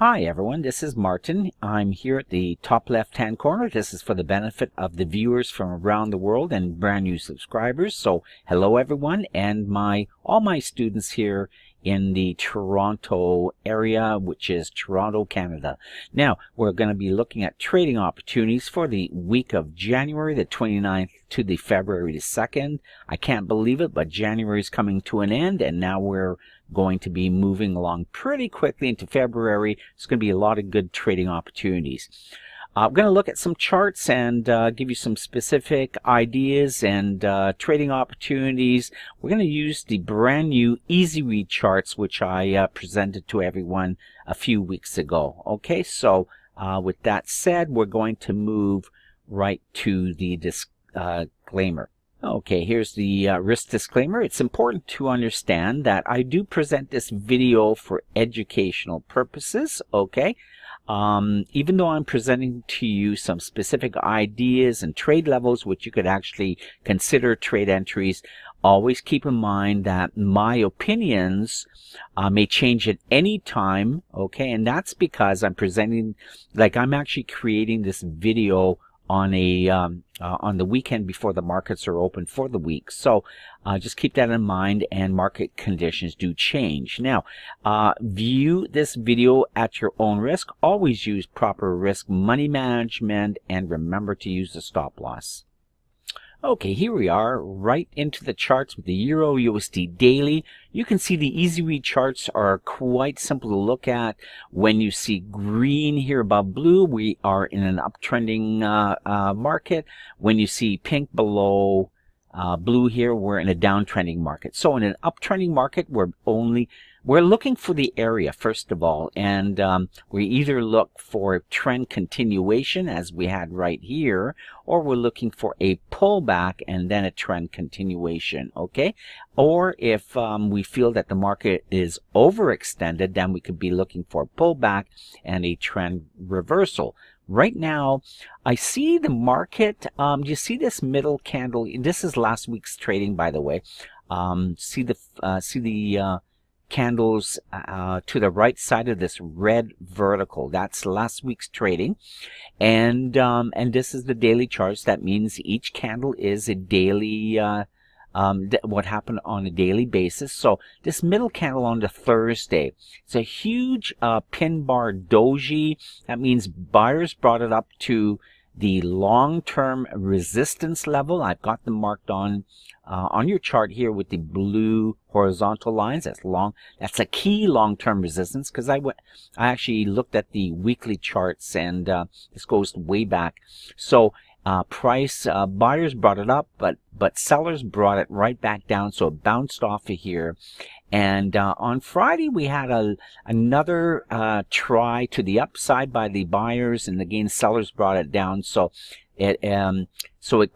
Hi everyone, this is Martin. I'm here at the top left-hand corner. This is for the benefit of the viewers from around the world and brand new subscribers. So hello everyone, and all my students here in the Toronto area, which is Toronto, Canada. Now, we're going to be looking at trading opportunities for the week of January the 29th to the February the 2nd. I can't believe it, but January is coming to an end, and now we're going to be moving along pretty quickly into February. It's going to be a lot of good trading opportunities. I'm going to look at some charts and give you some specific ideas and trading opportunities. We're going to use the brand new Easy Read charts, which I presented to everyone a few weeks ago. Okay, so with that said, we're going to move right to the disclaimer. Okay, here's the risk disclaimer. It's important to understand that I do present this video for educational purposes, okay? Even though I'm presenting to you some specific ideas and trade levels which you could actually consider trade entries, always keep in mind that my opinions may change at any time, okay? And that's because I'm presenting, like I'm actually creating this video on the weekend before the markets are open for the week. So just keep that in mind, and market conditions do change. Now, view this video at your own risk. Always use proper risk money management, and remember to use the stop loss. Okay, here we are right into the charts with the Euro USD daily. You can see the Easy Read charts are quite simple to look at. When you see green here above blue, we are in an uptrending market. When you see pink below blue here, we're in a downtrending market. So in an uptrending market, we're looking for the area first of all, and we either look for trend continuation as we had right here, or we're looking for a pullback and then a trend continuation, okay? Or if we feel that the market is overextended, then we could be looking for a pullback and a trend reversal. Right now, I see the market, you see this middle candle, this is last week's trading, by the way. See the candles to the right side of this red vertical. That's last week's trading, and this is the daily charts. That means each candle is a daily what happened on a daily basis. So this middle candle on the Thursday, it's a huge pin bar doji. That means buyers brought it up to the long-term resistance level. I've got them marked on your chart here with the blue horizontal lines. That's a key long-term resistance, because I actually looked at the weekly charts, and this goes way back. So buyers brought it up, but sellers brought it right back down, so it bounced off of here. And on Friday we had another try to the upside by the buyers, and again sellers brought it down. So it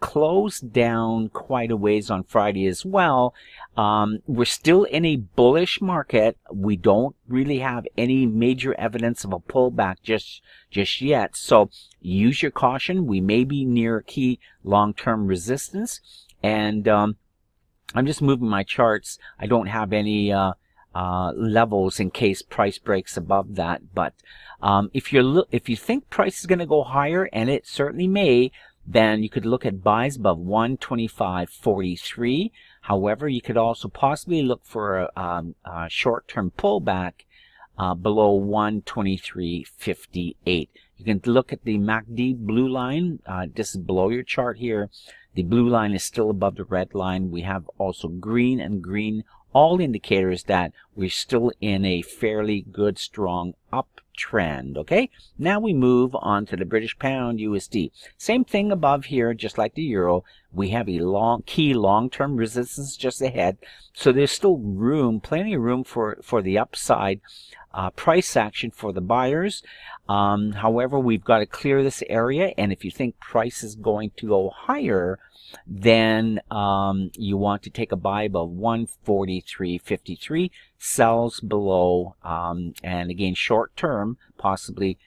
closed down quite a ways on Friday as well. We're still in a bullish market. We don't really have any major evidence of a pullback just yet. So use your caution. We may be near key long-term resistance, and I'm just moving my charts. I don't have any levels in case price breaks above that. But if you think price is going to go higher, and it certainly may, then you could look at buys above 125.43. However, you could also possibly look for a short-term pullback below 123.58. You can look at the MACD blue line. This is below your chart here. The blue line is still above the red line. We have also green and green, all indicators that we're still in a fairly good, strong uptrend. Okay, now we move on to the British Pound USD. Same thing above here, just like the Euro. We have a key long-term resistance just ahead, so there's still plenty of room for the upside price action for the buyers. However, we've got to clear this area, and if you think price is going to go higher, then you want to take a buy above 143.53, sells below, and again short term, possibly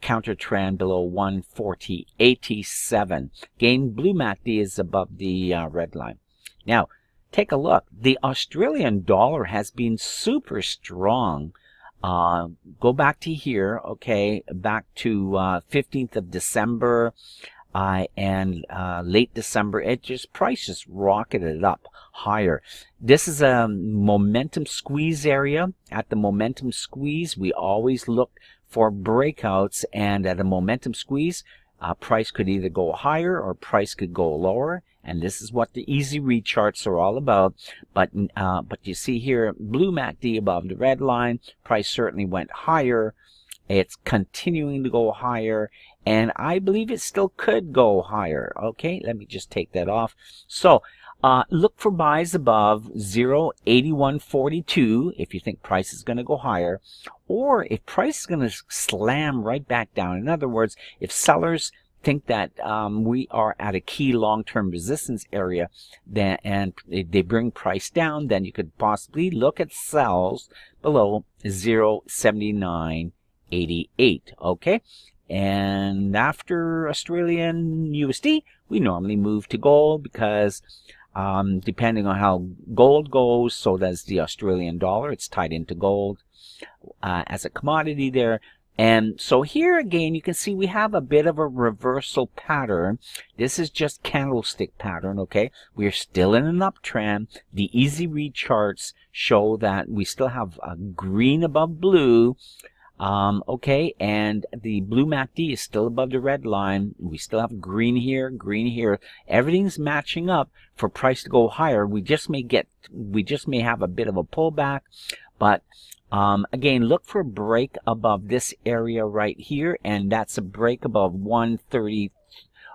counter trend below 140.87. Again, blue MACD is above the red line. Now take a look. The Australian dollar has been super strong Go back to here, okay, back to 15th of December and late December. Price just rocketed up higher. This is a momentum squeeze area. At the momentum squeeze, we always look for breakouts, and at a momentum squeeze, price could either go higher or price could go lower. And this is what the easy read charts are all about. But you see here, blue MACD above the red line. Price certainly went higher. It's continuing to go higher, and I believe it still could go higher. Okay, let me just take that off. So look for buys above 0.8142 if you think price is going to go higher, or if price is going to slam right back down. In other words, if sellers think that we are at a key long-term resistance area, then and they bring price down, then you could possibly look at sells below 0.7988. Okay, and after Australian USD, we normally move to gold, because depending on how gold goes, so does the Australian dollar. It's tied into gold as a commodity there. And so here again, you can see we have a bit of a reversal pattern. This is just candlestick pattern, okay? We are still in an uptrend. The easy read charts show that we still have a green above blue. Okay, and the blue MACD is still above the red line. We still have green here, green here. Everything's matching up for price to go higher. We just may have a bit of a pullback, but again, look for a break above this area right here, and that's a break above 130.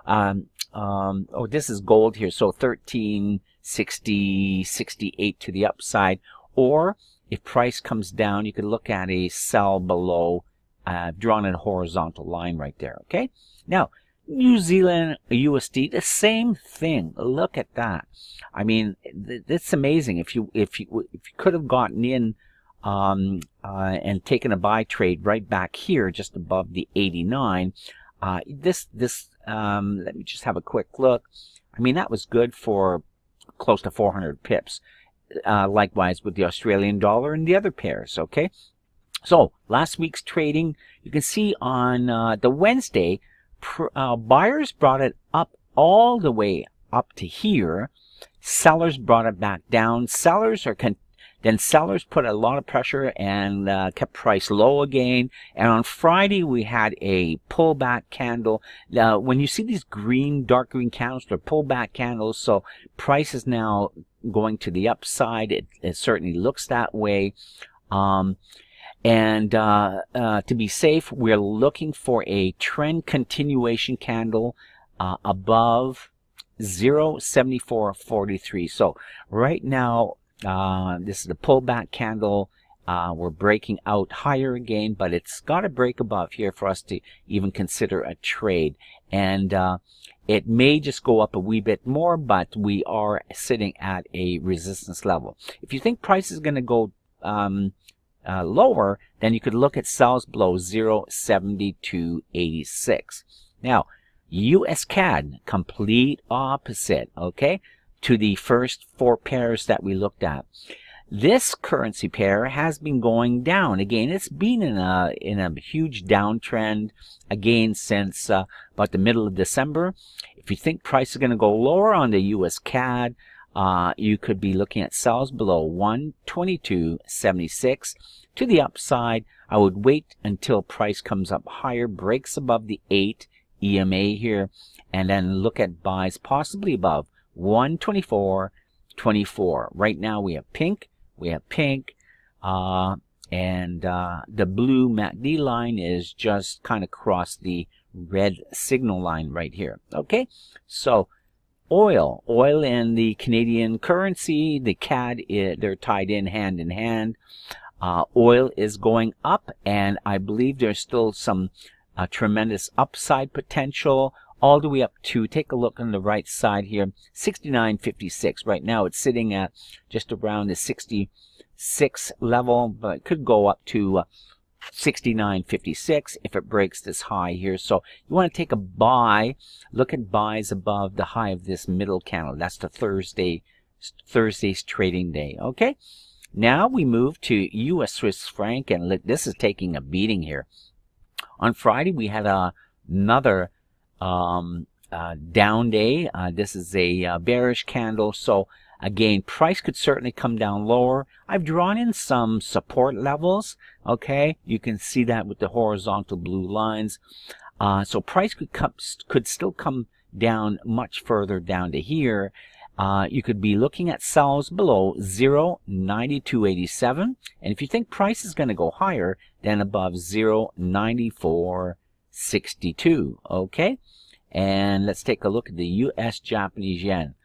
Oh, this is gold here, so 1360.68 to the upside. Or if price comes down, you could look at a sell below, drawn in a horizontal line right there. Okay. Now, New Zealand USD, the same thing. Look at that. I mean, it's amazing. If you could have gotten in and taken a buy trade right back here, just above the 89. Let me just have a quick look. I mean, that was good for close to 400 pips. Likewise with the Australian dollar and the other pairs. Okay, so last week's trading, you can see on the Wednesday, buyers brought it up all the way up to here. Sellers brought it back down. Then sellers put a lot of pressure and kept price low again. And on Friday, we had a pullback candle. Now, when you see these dark green candles, they're pullback candles. So price is now going to the upside. It certainly looks that way. To be safe, we're looking for a trend continuation candle above 0.7443. So right now, this is the pullback candle. We're breaking out higher again, but it's got to break above here for us to even consider a trade. And it may just go up a wee bit more, but we are sitting at a resistance level. If you think price is going to go lower, then you could look at sells below 0.7286. Now, US CAD, complete opposite, okay, to the first four pairs that we looked at. This currency pair has been going down. Again, it's been in a huge downtrend again since about the middle of December. If you think price is going to go lower on the US CAD, you could be looking at sells below 122.76 to the upside. I would wait until price comes up higher, breaks above the 8 EMA here, and then look at buys possibly above 124.24. Right now we have pink. And the blue MACD line is just kind of across the red signal line right here. Okay, so oil and the Canadian currency, the CAD, they're tied in hand. Oil is going up, and I believe there's still some tremendous upside potential all the way up to, take a look on the right side here, 69.56. Right now it's sitting at just around the 66 level, but it could go up to 69.56 if it breaks this high here. So you want to take a buy, look at buys above the high of this middle candle. That's the Thursday's trading day. Okay, Now we move to US Swiss franc, and look, this is taking a beating here. On Friday, we had another down day. This is a bearish candle. So again, price could certainly come down lower. I've drawn in some support levels. Okay, you can see that with the horizontal blue lines. So price could still come down much further down to here. You could be looking at sells below 0.9287, and if you think price is going to go higher, then above 0.9462. Okay, and let's take a look at the US Japanese yen.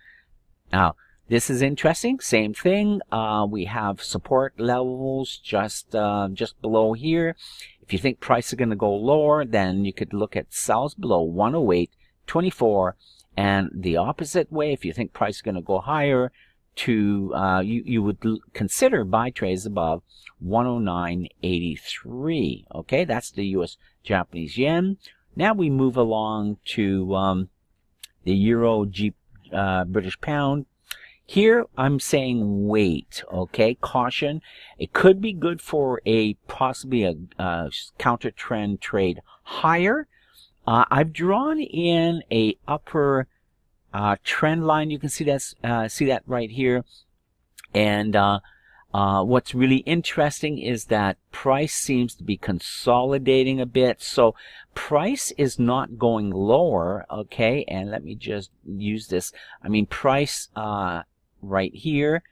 Now this is interesting. Same thing. We have support levels just below here. If you think price is going to go lower, then you could look at sells below 108.24. And the opposite way, if you think price is going to go higher, you would consider buy trades above 109.83. Okay, that's the US Japanese yen. Now we move along to the Euro British pound. Here I'm saying wait, okay, caution. It could be good for possibly a counter trend trade higher. I've drawn in a upper trend line. You can see that right here. And what's really interesting is that price seems to be consolidating a bit. So price is not going lower, okay? And let me just use this. I mean, price right here.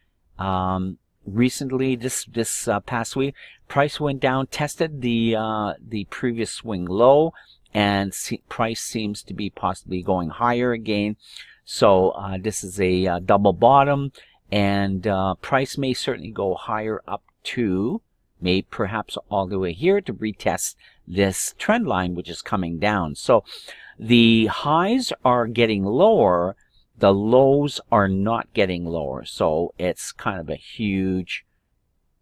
Recently, this past week, price went down, tested the previous swing low, and price seems to be possibly going higher again. So this is a double bottom, and price may certainly go higher up to perhaps all the way here to retest this trend line, which is coming down. So the highs are getting lower, the lows are not getting lower. So it's kind of a huge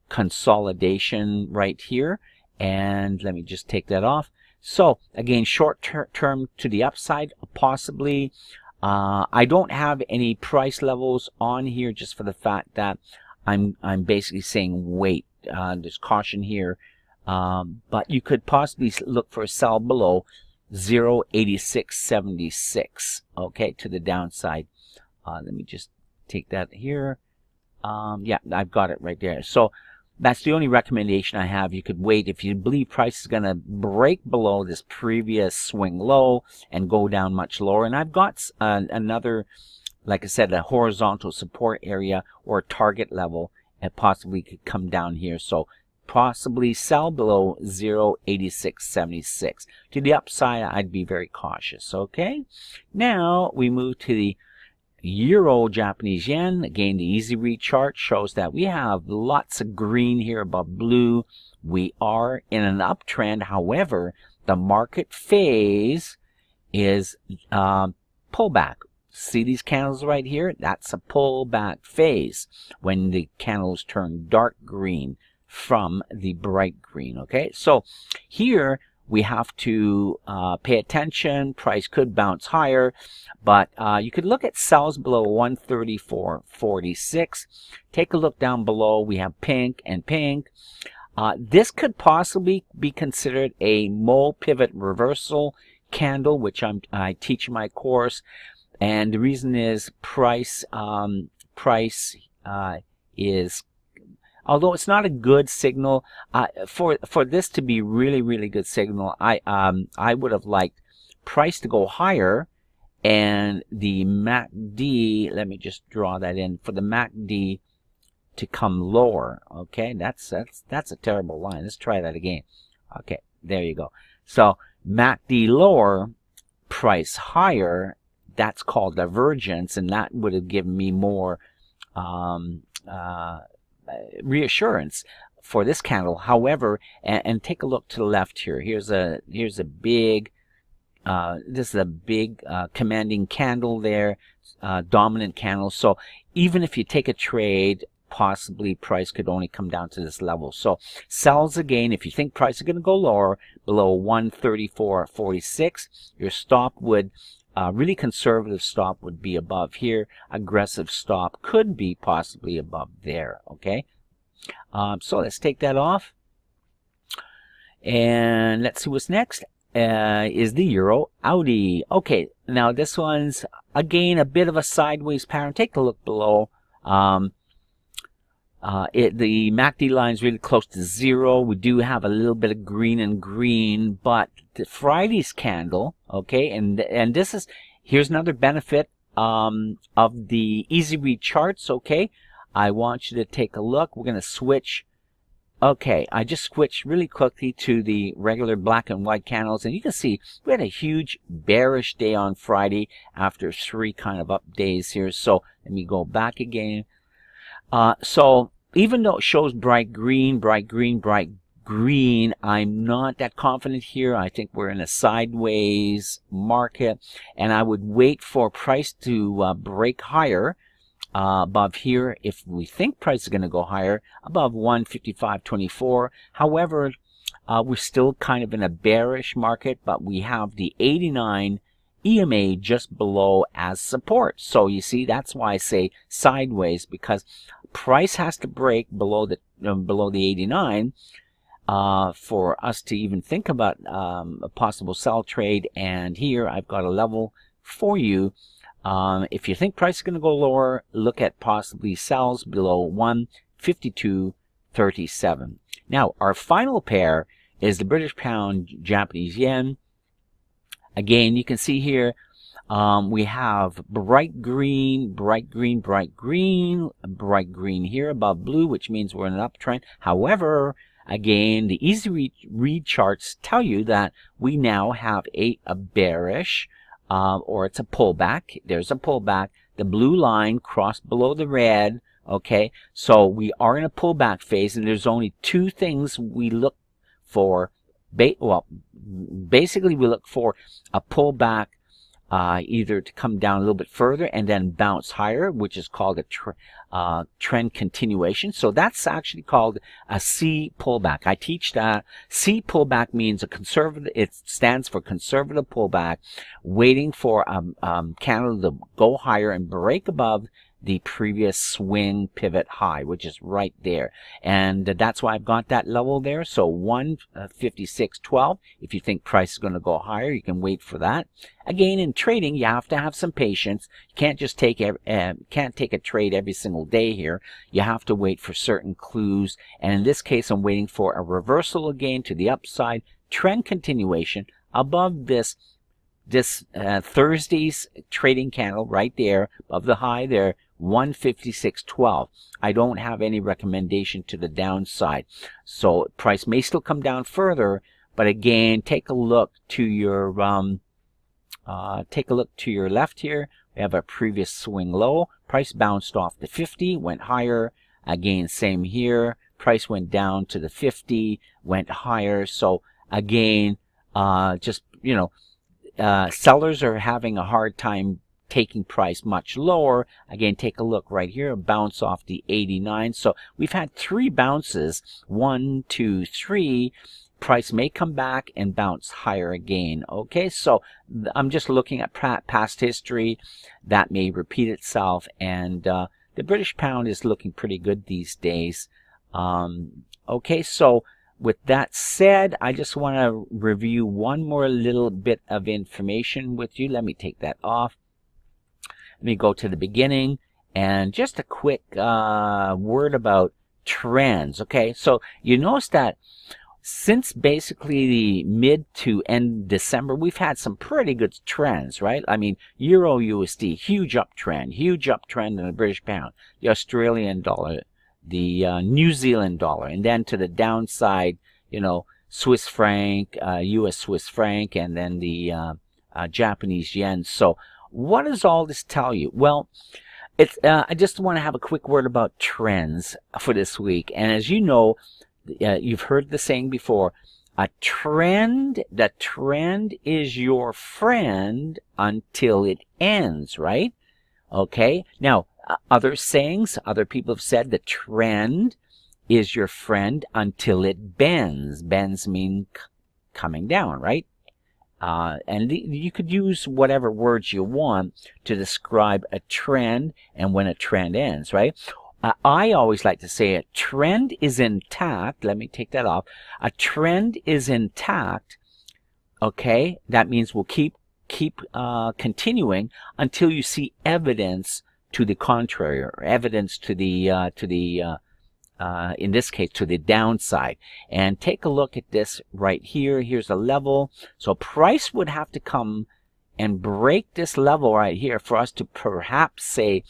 consolidation right here. And let me just take that off. So again, short term to the upside, possibly. I don't have any price levels on here, just for the fact that I'm basically saying wait. There's caution here, but you could possibly look for a sell below 0.8676. Okay, to the downside. Let me just take that here. Yeah, I've got it right there. So that's the only recommendation I have. You could wait if you believe price is going to break below this previous swing low and go down much lower. And I've got another, like I said, a horizontal support area or target level, and possibly could come down here. So possibly sell below 0.8676. To the upside, I'd be very cautious. Okay, now we move to the Euro Japanese yen. Again, the easy read chart shows that we have lots of green here above blue. We are in an uptrend. However, the market phase is pullback. See these candles right here? That's a pullback phase when the candles turn dark green from the bright green. Okay, so here we have to pay attention. Price could bounce higher, but you could look at sells below 134.46. Take a look down below. We have pink and pink. This could possibly be considered a mole pivot reversal candle, which I teach in my course. And the reason is price is, although it's not a good signal, for this to be really good signal, I would have liked price to go higher and the MACD, let me just draw that in, for the MACD to come lower. Okay, that's a terrible line. Let's try that again. Okay, there you go. So MACD lower, price higher. That's called divergence, and that would have given me more reassurance for this candle. However, and take a look to the left here. Here's a big this is a big commanding candle there, dominant candle. So even if you take a trade, possibly price could only come down to this level. So sells again. If you think price is going to go lower below 134.46, your stop would really conservative stop would be above here. Aggressive stop could be possibly above there. Okay, So let's take that off. And let's see what's next. Is the EURAUD. Okay, now this one's, again, a bit of a sideways pattern. Take a look below. The MACD line is really close to 0. We do have a little bit of green and green, but the Friday's candle, okay, and this is, here's another benefit of the easy read charts, okay. I want you to take a look. We're going to switch. Okay, I just switched really quickly to the regular black and white candles, and you can see we had a huge bearish day on Friday after 3 kind of up days here. So let me go back again. So even though it shows bright green, I'm not that confident here. I think we're in a sideways market, and I would wait for price to break higher above here. If we think price is going to go higher above 155.24. However, we're still kind of in a bearish market, but we have the 89 EMA just below as support. So you see, that's why I say sideways, because price has to break below the 89 for us to even think about a possible sell trade. And here I've got a level for you. If you think price is going to go lower, look at possibly sells below 152.37. Now, our final pair is the British pound, Japanese yen. Again, you can see here we have bright green here above blue, which means we're in an uptrend. However, again, the easy read charts tell you that we now have a bearish, or it's a pullback. There's a pullback. The blue line crossed below the red. Okay, so we are in a pullback phase, and there's only 2 things we look for. Basically, we look for a pullback, either to come down a little bit further and then bounce higher, which is called a trend continuation. So that's actually called a C pullback. I teach that C pullback means a conservative. It stands for conservative pullback, waiting for candle to go higher and break above the previous swing pivot high, which is right there. And that's why I've got that level there. So 156.12. If you think price is going to go higher, you can wait for that. Again, in trading, you have to have some patience. You can't just take a trade every single day here. You have to wait for certain clues. And in this case, I'm waiting for a reversal again to the upside, trend continuation above this Thursday's trading candle right there above the high there, 156.12. I don't have any recommendation to the downside. So price may still come down further, but again, take a look to your left here. We have our previous swing low. Price bounced off the 50, went higher. Again, same here. Price went down to the 50, went higher. So again, just, sellers are having a hard time taking price much lower. Again, take a look right here, bounce off the 89. So we've had 3 bounces, 1, 2, 3. Price may come back and bounce higher again. Okay, so I'm just looking at past history. That may repeat itself, and the British pound is looking pretty good these days. Okay, so with that said, I just want to review one more little bit of information with you. Let me take that off. Let me go to the beginning, and just a quick word about trends. Okay, so you notice that since basically the mid to end December, we've had some pretty good trends, right? I mean, Euro USD, huge uptrend in the British pound, the Australian dollar, the New Zealand dollar, and then to the downside, Swiss franc, US Swiss franc, and then the Japanese yen. So what does all this tell you? Well, it's I just want to have a quick word about trends for this week. And as you know, you've heard the saying before, the trend is your friend until it ends, right? Okay. Now, other sayings, other people have said the trend is your friend until it bends. Bends mean coming down, right? And you could use whatever words you want to describe a trend and when a trend ends, right? I always like to say a trend is intact. Let me take that off. A trend is intact. Okay, that means we'll keep continuing until you see evidence to the contrary, or evidence to the in this case to the downside. And take a look at this right here. Here's a level. So price would have to come and break this level right here for us to perhaps say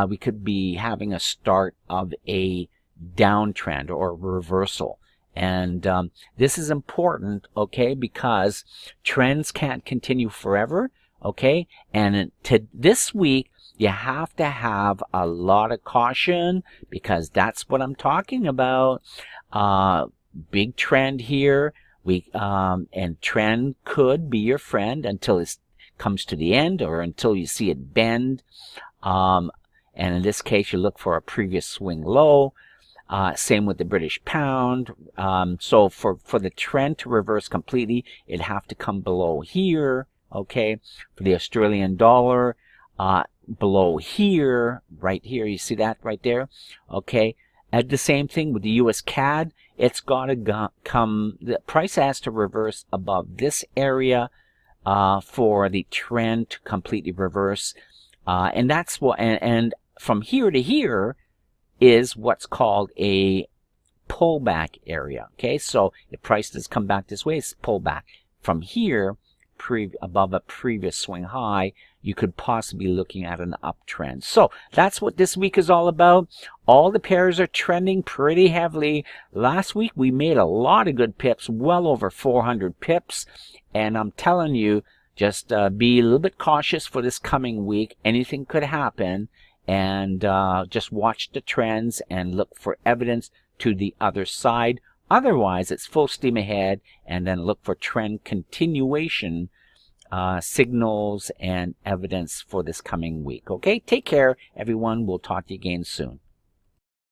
we could be having a start of a downtrend or reversal. And this is important, okay, because trends can't continue forever, okay? And this week, you have to have a lot of caution, because that's what I'm talking about. Big trend here. And trend could be your friend until it comes to the end, or until you see it bend. And in this case, you look for a previous swing low. Same with the British pound. So for the trend to reverse completely, it'd have to come below here, okay? For the Australian dollar, below here, right here, you see that right there, okay? And the same thing with the US CAD, it's got to come, the price has to reverse above this area for the trend to completely reverse. And that's what, and from here to here is what's called a pullback area, okay? So if price does come back this way, it's pullback. From here, above a previous swing high, you could possibly be looking at an uptrend. So that's what this week is all about. All the pairs are trending pretty heavily. Last week we made a lot of good pips, well over 400 pips. And I'm telling you, just be a little bit cautious for this coming week. Anything could happen. And just watch the trends and look for evidence to the other side. Otherwise, it's full steam ahead, and then look for trend continuation signals and evidence for this coming week. Okay, take care, everyone. We'll talk to you again soon.